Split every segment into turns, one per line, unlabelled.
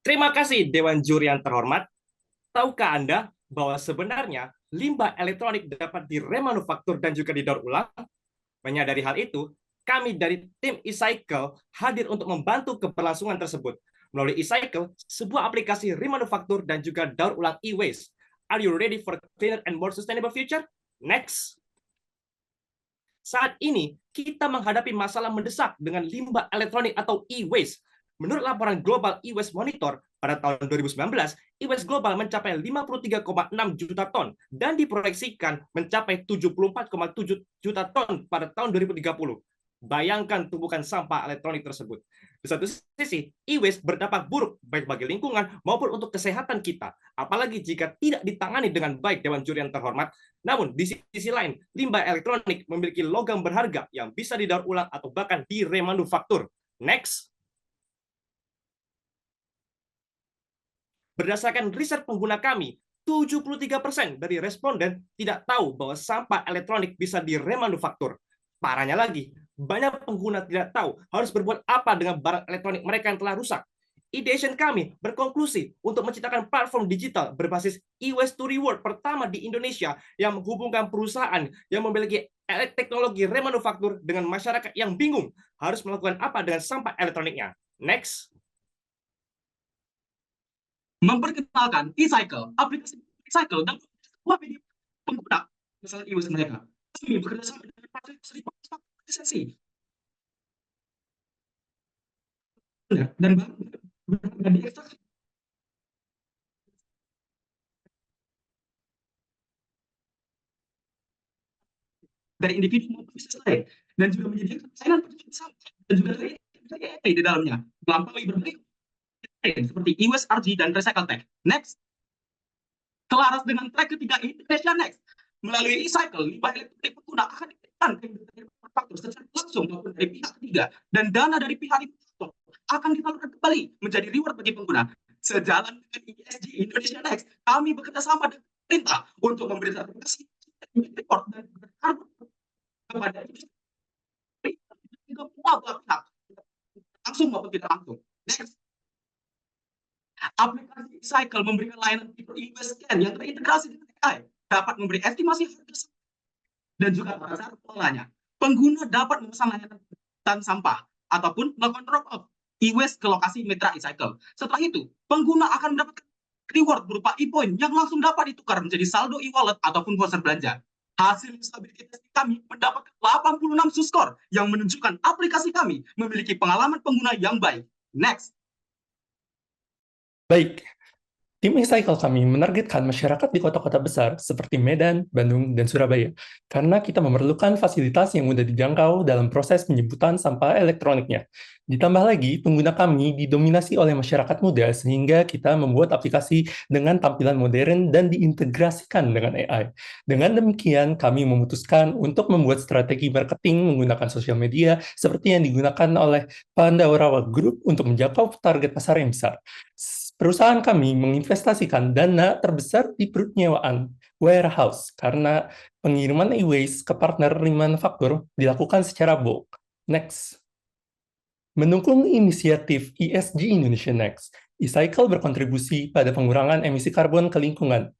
Terima kasih Dewan Juri yang terhormat. Tahukah Anda bahwa sebenarnya limbah elektronik dapat diremanufaktur dan juga didaur ulang? Menyadari hal itu, kami dari tim eCycle hadir untuk membantu keberlangsungan tersebut. Melalui eCycle, sebuah aplikasi remanufaktur dan juga daur ulang e-waste. Are you ready for a cleaner and more sustainable future? Next. Saat ini, kita menghadapi masalah mendesak dengan limbah elektronik atau e-waste. Menurut laporan Global E-Waste Monitor, pada tahun 2019, e-waste global mencapai 53,6 juta ton dan diproyeksikan mencapai 74,7 juta ton pada tahun 2030. Bayangkan tumpukan sampah elektronik tersebut. Di satu sisi, e-waste berdampak buruk baik bagi lingkungan maupun untuk kesehatan kita, apalagi jika tidak ditangani dengan baik Dewan Juri yang terhormat. Namun, di sisi lain, limbah elektronik memiliki logam berharga yang bisa didaur ulang atau bahkan diremanufaktur. Next. Berdasarkan riset pengguna kami, 73% dari responden tidak tahu bahwa sampah elektronik bisa diremanufaktur. Parahnya lagi, banyak pengguna tidak tahu harus berbuat apa dengan barang elektronik mereka yang telah rusak. Ideation kami berkonklusi untuk menciptakan platform digital berbasis e-waste to reward pertama di Indonesia yang menghubungkan perusahaan yang memiliki teknologi remanufaktur dengan masyarakat yang bingung harus melakukan apa dengan sampah elektroniknya. Next.
Memperkenalkan eCycle, aplikasi eCycle dan sebuah media pengguna misalnya e-waste mereka. Kami bekerja sama dengan organisasi dan diekstraksi dari individu maupun bisnis lain dan juga menyediakan persaingan sama dan juga dari AI di dalamnya melampaui berbagai seperti e-waste RG dan Recycle Tech. Next. Selaras dengan track ketiga Indonesia Next, melalui eCycle, limbah elektronik pengguna akan diberikan faktor secara langsung maupun dari pihak ketiga, dan dana dari pihak investor akan disalurkan kembali menjadi reward bagi pengguna. Sejalan dengan ESG Indonesia Next, kami bekerja sama dengan pemerintah untuk memberi sertifikasi report dan karbon kepada industri semua pihak, langsung maupun tidak langsung. Next. Aplikasi eCycle memberikan layanan fitur e-waste scan yang terintegrasi dengan AI, dapat memberi estimasi harga dan juga cara pengelolanya. Pengguna dapat memesan layanan sampah ataupun melakukan drop off e-waste ke lokasi mitra eCycle. Setelah itu, pengguna akan mendapatkan reward berupa e-point yang langsung dapat ditukar menjadi saldo e-wallet ataupun voucher belanja. Hasil usability testing kami mendapatkan 86 skor yang menunjukkan aplikasi kami memiliki pengalaman pengguna yang baik. Next.
Baik, tim eCycle kami menargetkan masyarakat di kota-kota besar seperti Medan, Bandung, dan Surabaya karena kita memerlukan fasilitas yang mudah dijangkau dalam proses penjemputan sampah elektroniknya. Ditambah lagi, pengguna kami didominasi oleh masyarakat muda sehingga kita membuat aplikasi dengan tampilan modern dan diintegrasikan dengan AI. Dengan demikian, kami memutuskan untuk membuat strategi marketing menggunakan sosial media seperti yang digunakan oleh Pandawa Group untuk menjangkau target pasar yang besar. Perusahaan kami menginvestasikan dana terbesar di penyewaan warehouse karena pengiriman e-waste ke partner remanufaktur dilakukan secara bulk. Next. Mendukung inisiatif ESG Indonesia Next, eCycle berkontribusi pada pengurangan emisi karbon ke lingkungan.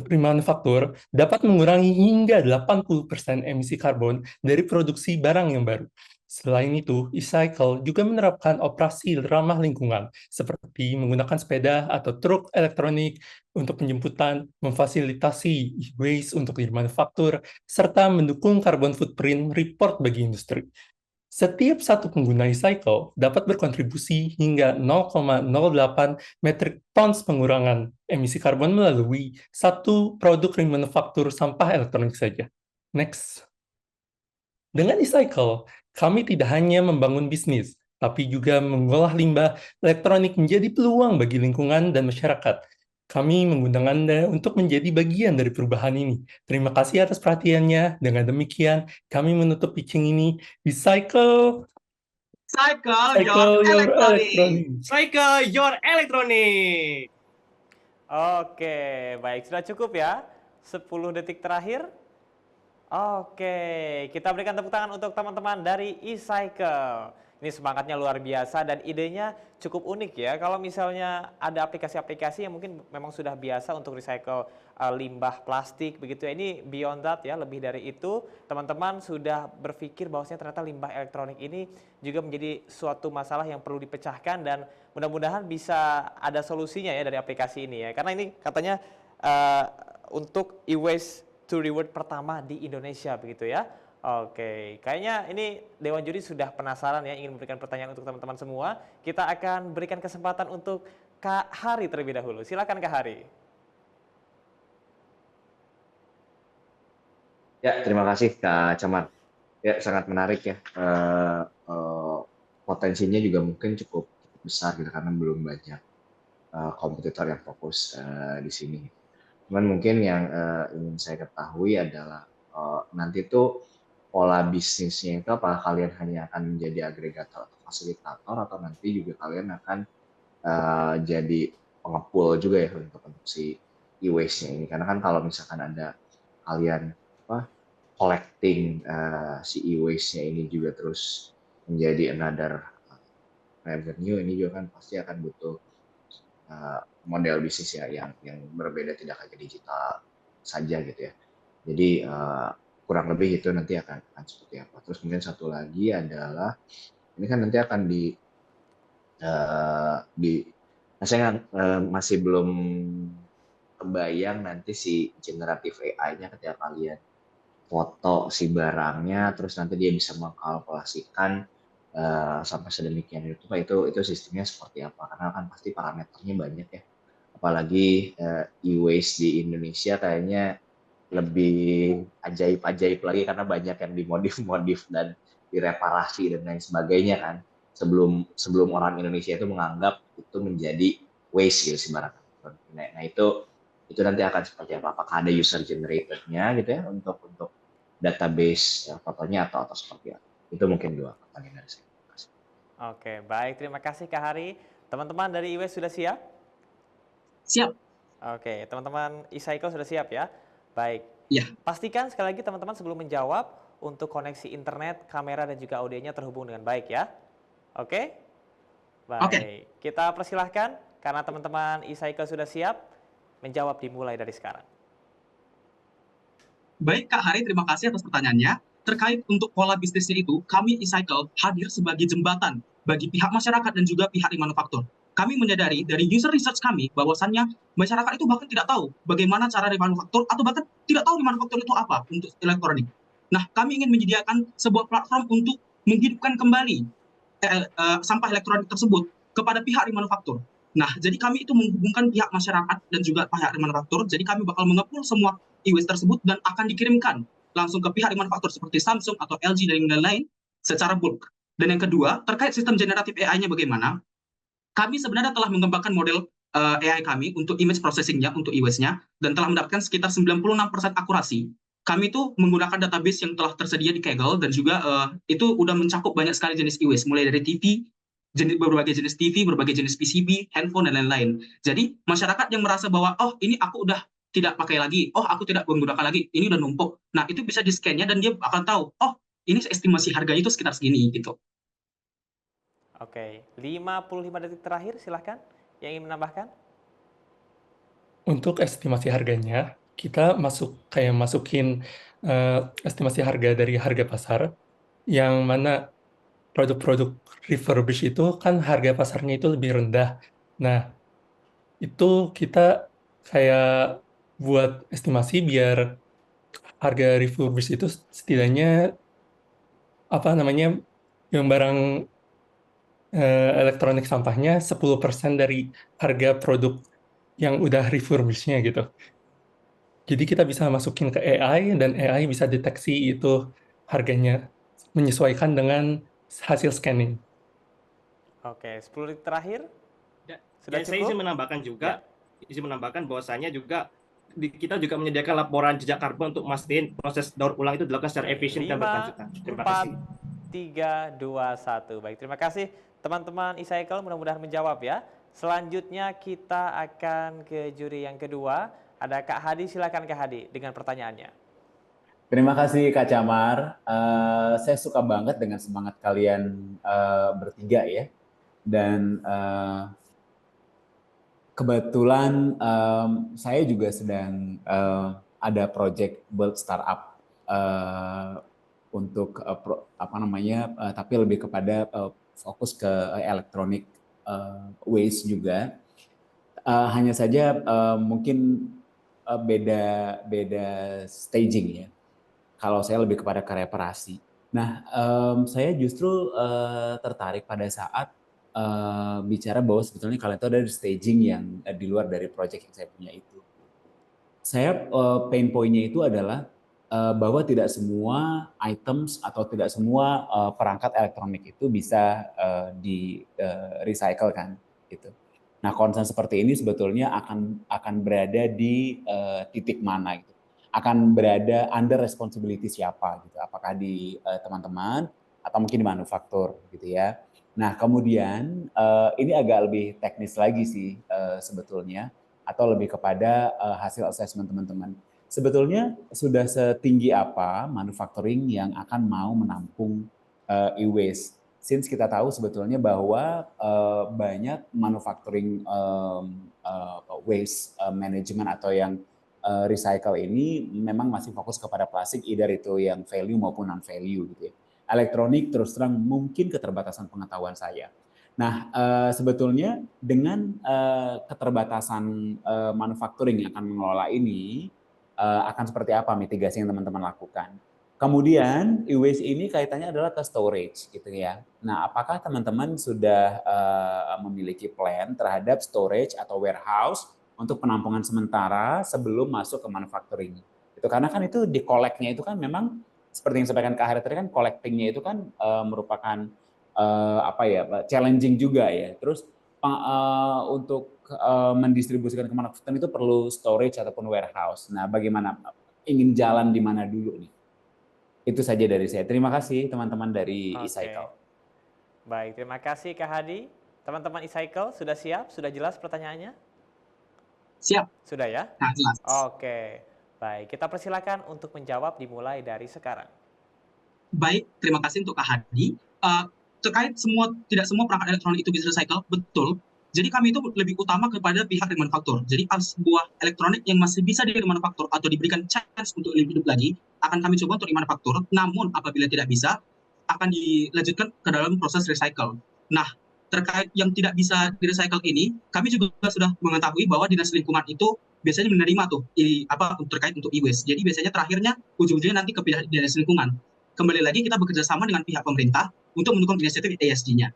Remanufaktur dapat mengurangi hingga 80% emisi karbon dari produksi barang yang baru. Selain itu, eCycle juga menerapkan operasi ramah lingkungan, seperti menggunakan sepeda atau truk elektronik untuk penjemputan, memfasilitasi e-waste untuk dimanufaktur, serta mendukung carbon footprint report bagi industri. Setiap satu pengguna eCycle dapat berkontribusi hingga 0,08 metric tons pengurangan emisi karbon melalui satu produk remanufaktur sampah elektronik saja. Next. Dengan eCycle, kami tidak hanya membangun bisnis, tapi juga mengolah limbah elektronik menjadi peluang bagi lingkungan dan masyarakat. Kami mengundang Anda untuk menjadi bagian dari perubahan ini. Terima kasih atas perhatiannya. Dengan demikian, kami menutup pitching ini. Recycle.
Cycle your electronic.
Cycle your electronic.
Oke, baik. Sudah cukup ya? 10 detik terakhir. Oke, kita berikan tepuk tangan untuk teman-teman dari eCycle Ini semangatnya luar biasa dan idenya cukup unik ya. Kalau misalnya ada aplikasi-aplikasi yang mungkin memang sudah biasa untuk recycle limbah plastik begitu ya. Ini beyond that ya, lebih dari itu. Teman-teman sudah berpikir bahwasanya ternyata limbah elektronik ini juga menjadi suatu masalah yang perlu dipecahkan dan mudah-mudahan bisa ada solusinya ya dari aplikasi ini ya. Karena ini katanya untuk e-waste to reward pertama di Indonesia begitu ya. Oke, kayaknya ini Dewan Juri sudah penasaran ya, ingin memberikan pertanyaan untuk teman-teman semua. Kita akan berikan kesempatan untuk Kak Hari terlebih dahulu. Silakan Kak Hari.
Ya, terima kasih Kak Caman. Ya, sangat menarik ya. Potensinya juga mungkin cukup besar gitu karena belum banyak kompetitor yang fokus di sini. Cuman mungkin yang ingin saya ketahui adalah nanti tuh pola bisnisnya itu apakah kalian hanya akan menjadi agregator atau fasilitator atau nanti juga kalian akan jadi pengepul juga ya untuk si e-waste-nya ini. Karena kan kalau misalkan ada kalian collecting si e-waste-nya ini juga terus menjadi another revenue, ini juga kan pasti akan butuh model bisnis ya yang berbeda, tidak hanya digital saja gitu ya. Jadi kurang lebih itu nanti akan seperti apa. Terus kemudian satu lagi adalah ini kan nanti akan saya masih belum kebayang nanti si generatif AI-nya ketika kalian foto si barangnya, terus nanti dia bisa mengkalkulasikan sampai sedemikian itu sistemnya seperti apa? Karena kan pasti parameternya banyak ya. Apalagi e-waste di Indonesia kayaknya lebih ajaib-ajaib lagi karena banyak yang dimodif-modif dan direparasi dan lain sebagainya kan. Sebelum orang Indonesia itu menganggap itu menjadi waste gitu sih barang. Nah itu nanti akan seperti apa? Apakah ada user generated-nya gitu ya untuk database fotonya atau seperti apa? Itu mungkin dua pertanyaan dari saya.
Oke, baik. Terima kasih Kak Hari. Teman-teman dari e-waste sudah siap?
Siap.
Oke, teman-teman e-cycle sudah siap ya? Baik.
Ya.
Pastikan sekali lagi teman-teman sebelum menjawab untuk koneksi internet, kamera dan juga audionya terhubung dengan baik ya. Oke? Baik. Kita persilahkan karena teman-teman e-cycle sudah siap menjawab dimulai dari sekarang.
Baik Kak Hari, terima kasih atas pertanyaannya. Terkait untuk pola bisnisnya itu, kami e-cycle hadir sebagai jembatan bagi pihak masyarakat dan juga pihak manufaktur. Kami menyadari dari user research kami bahwasannya masyarakat itu bahkan tidak tahu bagaimana cara remanufaktur atau bahkan tidak tahu remanufaktur itu apa untuk elektronik. Nah, kami ingin menyediakan sebuah platform untuk menghidupkan kembali sampah elektronik tersebut kepada pihak remanufaktur. Nah, jadi kami itu menghubungkan pihak masyarakat dan juga pihak remanufaktur. Jadi kami bakal mengepul semua e-waste tersebut dan akan dikirimkan langsung ke pihak manufaktur seperti Samsung atau LG dan lain-lain secara bulk. Dan yang kedua, terkait sistem generatif AI-nya bagaimana? Kami sebenarnya telah mengembangkan model AI kami untuk image processing-nya, untuk e-waste-nya, dan telah mendapatkan sekitar 96% akurasi. Kami itu menggunakan database yang telah tersedia di Kaggle dan juga itu udah mencakup banyak sekali jenis e-waste, mulai dari TV, berbagai jenis TV, berbagai jenis PCB, handphone, dan lain-lain. Jadi, masyarakat yang merasa bahwa, oh ini aku udah tidak pakai lagi, oh aku tidak menggunakan lagi, ini udah numpuk. Nah, itu bisa di-scan-nya dan dia akan tahu, oh ini estimasi harganya itu sekitar segini gitu.
Oke, 55 detik terakhir silahkan yang ingin menambahkan.
Untuk estimasi harganya, kita masukin estimasi harga dari harga pasar, yang mana produk-produk refurbish itu kan harga pasarnya itu lebih rendah. Nah, itu kita kayak buat estimasi biar harga refurbish itu setidaknya yang barang elektronik sampahnya 10% dari harga produk yang udah refurbish-nya gitu. Jadi kita bisa masukin ke AI dan AI bisa deteksi itu harganya menyesuaikan dengan hasil scanning.
Oke, 10 detik terakhir. Sudah
Dan
cukup?
saya izin menambahkan juga, izin menambahkan bahwasanya juga kita juga menyediakan laporan jejak karbon untuk mastiin proses daur ulang itu dilakukan secara efisien dan berkelanjutan. Terima kasih.
5, 4, 3, 2, 1. Baik, terima kasih teman-teman e-cycle, mudah-mudahan menjawab ya. Selanjutnya kita akan ke juri yang kedua. Ada Kak Hadi, silakan Kak Hadi dengan pertanyaannya.
Terima kasih Kak Camar. Saya suka banget dengan semangat kalian bertiga ya. Dan kebetulan saya juga sedang ada project build startup untuk tapi lebih kepada fokus ke elektronik waste juga. Hanya saja mungkin beda beda staging ya. Kalau saya lebih kepada ke reparasi. Nah, saya justru tertarik pada saat bicara bahwa sebetulnya kalian itu ada di staging yang di luar dari project yang saya punya itu. Saya pain point-nya itu adalah bahwa tidak semua items atau tidak semua perangkat elektronik itu bisa di recycle kan, gitu. Nah, concern seperti ini sebetulnya akan berada di titik mana gitu. Akan berada under responsibility siapa gitu. Apakah di teman-teman atau mungkin di manufaktur gitu ya. Nah, kemudian ini agak lebih teknis lagi sih sebetulnya, atau lebih kepada hasil assessment teman-teman. Sebetulnya sudah setinggi apa manufacturing yang akan mau menampung e-waste? Since kita tahu sebetulnya bahwa banyak manufacturing waste management atau yang recycle ini memang masih fokus kepada plastik, either itu yang value maupun non-value gitu ya. Elektronik terus terang mungkin keterbatasan pengetahuan saya. Nah, sebetulnya dengan keterbatasan manufacturing yang akan mengelola ini, akan seperti apa mitigasi yang teman-teman lakukan? Kemudian e-waste ini kaitannya adalah ke storage gitu ya. Nah, apakah teman-teman sudah memiliki plan terhadap storage atau warehouse untuk penampungan sementara sebelum masuk ke manufacturing? Itu karena kan itu di collect-nya itu kan memang seperti yang disampaikan Kak Harry tadi kan collecting-nya itu kan merupakan challenging juga ya. Terus untuk mendistribusikan ke manufacturing itu perlu storage ataupun warehouse. Nah, bagaimana ingin jalan di mana dulu nih? Itu saja dari saya. Terima kasih teman-teman dari e-cycle.
Baik, terima kasih Kak Hadi. Teman-teman e-cycle sudah siap? Sudah jelas pertanyaannya?
Siap.
Sudah ya?
Nah, jelas.
Oke. Baik, kita persilakan untuk menjawab dimulai dari sekarang.
Baik, terima kasih untuk Kak Hadi. Terkait tidak semua perangkat elektronik itu bisa recycle, betul. Jadi kami itu lebih utama kepada pihak remanufaktur. Jadi sebuah elektronik yang masih bisa diremanufaktur atau diberikan chance untuk hidup lagi, akan kami coba untuk remanufaktur. Namun apabila tidak bisa, akan dilanjutkan ke dalam proses recycle. Nah, terkait yang tidak bisa di-recycle ini, kami juga sudah mengetahui bahwa Dinas Lingkungan itu biasanya menerima tuh terkait untuk e-waste. Jadi biasanya terakhirnya ujung-ujungnya nanti ke pihak Dinas Lingkungan. Kembali lagi kita bekerja sama dengan pihak pemerintah untuk mendukung inisiatif ESG-nya.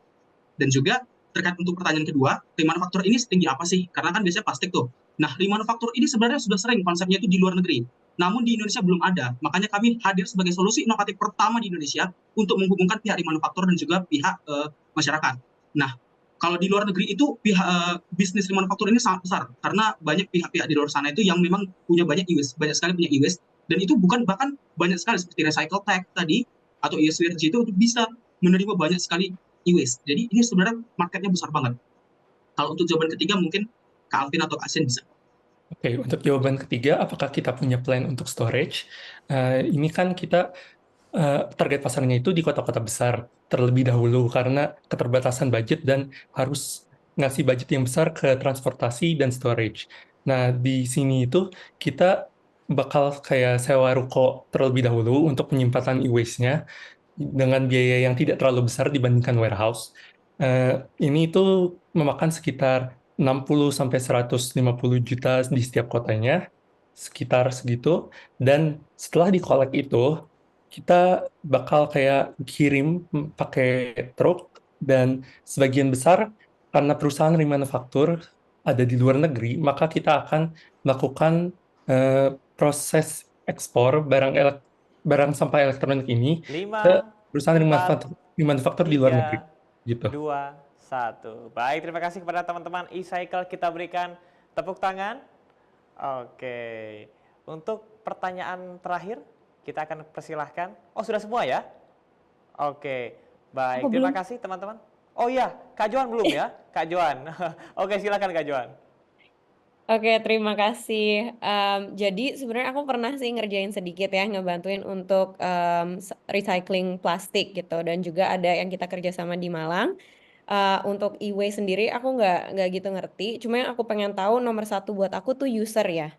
Dan juga terkait untuk pertanyaan kedua, remanufaktur ini setinggi apa sih? Karena kan biasanya plastik tuh. Nah, remanufaktur ini sebenarnya sudah sering konsepnya itu di luar negeri. Namun di Indonesia belum ada. Makanya kami hadir sebagai solusi inovatif pertama di Indonesia untuk menghubungkan pihak remanufaktur dan juga pihak masyarakat. Nah, kalau di luar negeri itu bisnis remanufaktur ini sangat besar karena banyak pihak-pihak di luar sana itu yang memang punya banyak sekali punya e-waste, dan itu bahkan banyak sekali seperti Recycle Tech tadi atau ESWRG itu bisa menerima banyak sekali e-waste. Jadi ini sebenarnya marketnya besar banget. Kalau untuk jawaban ketiga mungkin Kak Alvin atau Kak Asen bisa.
Oke, untuk jawaban ketiga, apakah kita punya plan untuk storage? Ini kan kita target pasarnya itu di kota-kota besar terlebih dahulu karena keterbatasan budget dan harus ngasih budget yang besar ke transportasi dan storage. Nah, di sini itu kita bakal kayak sewa ruko terlebih dahulu untuk penyimpanan e-waste-nya dengan biaya yang tidak terlalu besar dibandingkan warehouse. Ini itu memakan sekitar 60-150 juta di setiap kotanya, sekitar segitu. Dan setelah di-collect itu, kita bakal kayak kirim pakai truk, dan sebagian besar karena perusahaan remanufaktur ada di luar negeri, maka kita akan melakukan proses ekspor barang sampah elektronik ini ke
5,
perusahaan
4,
remanufaktur di luar negeri.
3,
Gitu.
2, 1. Baik, terima kasih kepada teman-teman e-cycle. Kita berikan tepuk tangan. Oke. Untuk pertanyaan terakhir, kita akan persilahkan. Oh, sudah semua ya? Oke. Baik, terima kasih teman-teman. Oh iya, Kak Joan belum ya? Kak Joan. Oke, silakan Kak Joan.
Oke, terima kasih. Jadi sebenarnya aku pernah sih ngerjain sedikit ya, ngebantuin untuk recycling plastik gitu, dan juga ada yang kita kerjasama di Malang. Untuk e-waste sendiri aku nggak gitu ngerti. Cuma yang aku pengen tahu nomor satu buat aku tuh user ya.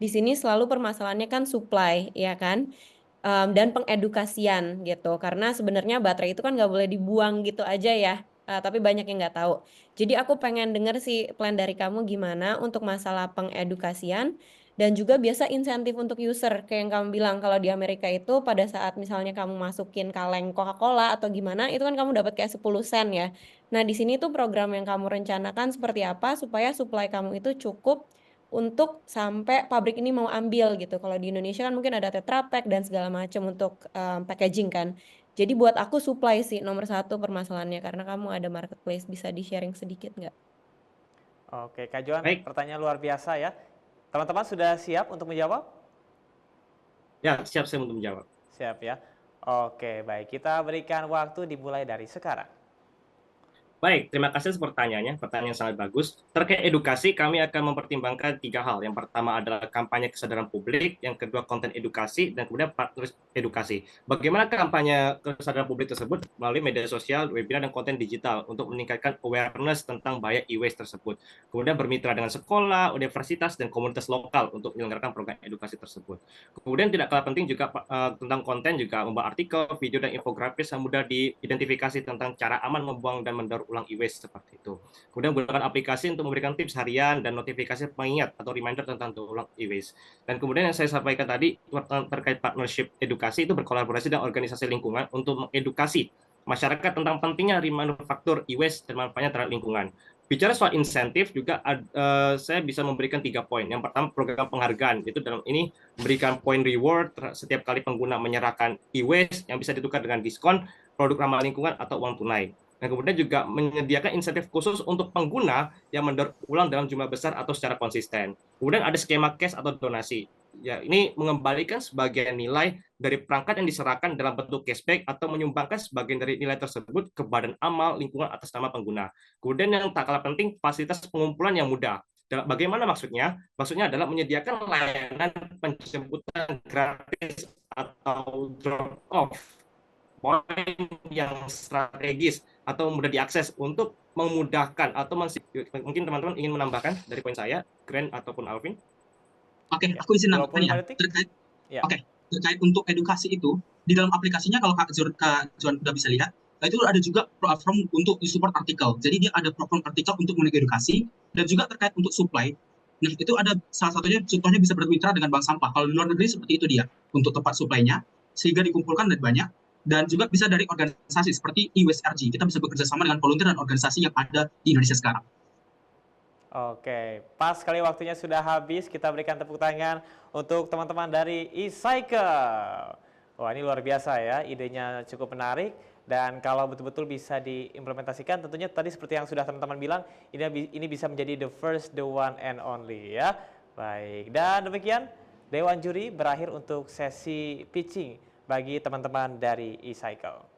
Di sini selalu permasalahannya kan supply, ya kan? Dan pengedukasian gitu. Karena sebenarnya baterai itu kan nggak boleh dibuang gitu aja ya. Tapi banyak yang nggak tahu. Jadi aku pengen denger sih plan dari kamu gimana untuk masalah pengedukasian dan juga biasa insentif untuk user. Kayak yang kamu bilang kalau di Amerika itu pada saat misalnya kamu masukin kaleng Coca-Cola atau gimana, itu kan kamu dapat kayak 10 sen ya. Nah, di sini tuh program yang kamu rencanakan seperti apa supaya supply kamu itu cukup untuk sampai pabrik ini mau ambil gitu. Kalau di Indonesia kan mungkin ada Tetra Pak dan segala macam untuk packaging kan. Jadi buat aku supply sih nomor satu permasalahannya karena kamu ada marketplace, bisa di-sharing sedikit nggak?
Oke, Kak Johan,
Baik,
pertanyaan luar biasa ya. Teman-teman sudah siap untuk menjawab?
ya siap saya untuk menjawab.
Siap ya. Oke, baik. Kita berikan waktu dimulai dari sekarang.
Baik, terima kasih atas pertanyaannya. Pertanyaan yang sangat bagus. Terkait edukasi, kami akan mempertimbangkan 3 hal. Yang pertama adalah kampanye kesadaran publik, yang kedua konten edukasi, dan kemudian partner edukasi. Bagaimana kampanye kesadaran publik tersebut? Melalui media sosial, webinar, dan konten digital untuk meningkatkan awareness tentang bahaya e-waste tersebut. Kemudian bermitra dengan sekolah, universitas, dan komunitas lokal untuk menyelenggarakan program edukasi tersebut. Kemudian tidak kalah penting juga tentang konten, juga membuat artikel, video, dan infografis yang mudah diidentifikasi tentang cara aman membuang dan mendaur ulang e-waste seperti itu. Kemudian gunakan aplikasi untuk memberikan tips harian dan notifikasi pengingat atau reminder tentang daur ulang e-waste. Dan kemudian yang saya sampaikan tadi terkait partnership edukasi itu berkolaborasi dengan organisasi lingkungan untuk mengedukasi masyarakat tentang pentingnya remanufaktur e-waste dan manfaatnya terhadap lingkungan. Bicara soal insentif juga saya bisa memberikan 3 poin. Yang pertama program penghargaan, itu dalam ini memberikan poin reward setiap kali pengguna menyerahkan e-waste yang bisa ditukar dengan diskon, produk ramah lingkungan atau uang tunai. Dan kemudian juga menyediakan insentif khusus untuk pengguna yang mendaur ulang dalam jumlah besar atau secara konsisten. Kemudian ada skema cash atau donasi. Ya, ini mengembalikan sebagian nilai dari perangkat yang diserahkan dalam bentuk cashback atau menyumbangkan sebagian dari nilai tersebut ke badan amal lingkungan atas nama pengguna. Kemudian yang tak kalah penting, fasilitas pengumpulan yang mudah. Bagaimana maksudnya? Maksudnya adalah menyediakan layanan penjemputan gratis atau drop off poin yang strategis atau mudah diakses untuk memudahkan atau mungkin teman-teman ingin menambahkan dari poin saya, Grand ataupun Alvin.
Oke,
Ya,
aku izin
25
nambahkan ya.
detik.
Terkait,
Ya.
oke, terkait untuk edukasi itu, di dalam aplikasinya kalau Kak Johan udah bisa lihat, itu ada juga platform untuk support artikel. Jadi dia ada platform artikel untuk mengedukasi dan juga terkait untuk supply. Nah, itu ada salah satunya contohnya bisa bermitra dengan bank sampah. Kalau di luar negeri seperti itu dia untuk tempat supply-nya, sehingga dikumpulkan dan banyak. Dan juga bisa dari organisasi seperti IWSRG. Kita bisa bekerja sama dengan volunteer dan organisasi yang ada di Indonesia sekarang.
Oke, pas sekali waktunya sudah habis. Kita berikan tepuk tangan untuk teman-teman dari e-cycle. Wah, ini luar biasa ya, idenya cukup menarik. Dan kalau betul-betul bisa diimplementasikan, tentunya tadi seperti yang sudah teman-teman bilang, ini bisa menjadi the first, the one and only ya. Baik, dan demikian Dewan Juri berakhir untuk sesi pitching bagi teman-teman dari e-cycle.